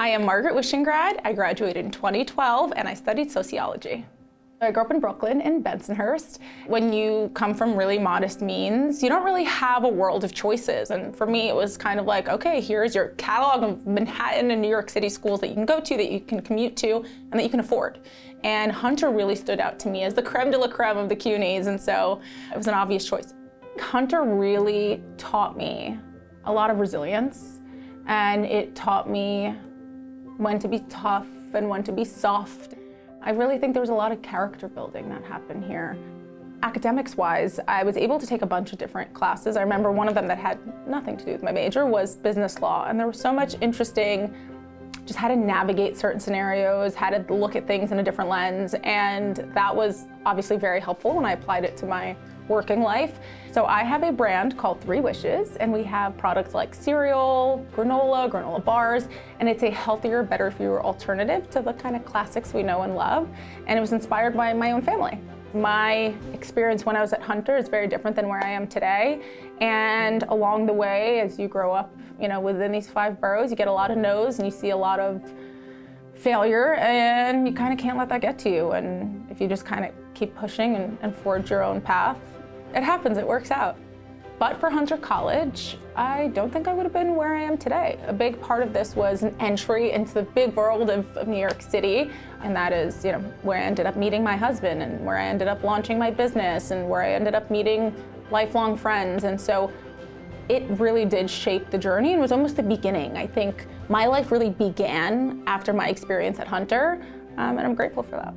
I am Margaret Wishingrad. I graduated in 2012 and I studied sociology. I grew up in Brooklyn, in Bensonhurst. When you come from really modest means, you don't really have a world of choices. And for me, it was kind of like, okay, here's your catalog of Manhattan and New York City schools that you can go to, that you can commute to, and that you can afford. And Hunter really stood out to me as the creme de la creme of the CUNYs, and so it was an obvious choice. Hunter really taught me a lot of resilience, and it taught me when to be tough and when to be soft. I really think there was a lot of character building that happened here. Academics-wise, I was able to take a bunch of different classes. I remember one of them that had nothing to do with my major was business law, and there was so much interesting, just how to navigate certain scenarios, how to look at things in a different lens, and that was obviously very helpful when I applied it to my working life. So I have a brand called 3 Wishes, and we have products like cereal, granola bars, and it's a healthier, better for you alternative to the kind of classics we know and love. And it was inspired by my own family. My experience when I was at Hunter is very different than where I am today. And along the way, as you grow up, within these 5 boroughs, you get a lot of no's and you see a lot of failure, and you kind of can't let that get to you. And if you just kind of keep pushing and forge your own path, it happens, it works out. But for Hunter College, I don't think I would have been where I am today. A big part of this was an entry into the big world of New York City, and that is, where I ended up meeting my husband, and where I ended up launching my business, and where I ended up meeting lifelong friends. And so it really did shape the journey, and was almost the beginning. I think my life really began after my experience at Hunter, and I'm grateful for that.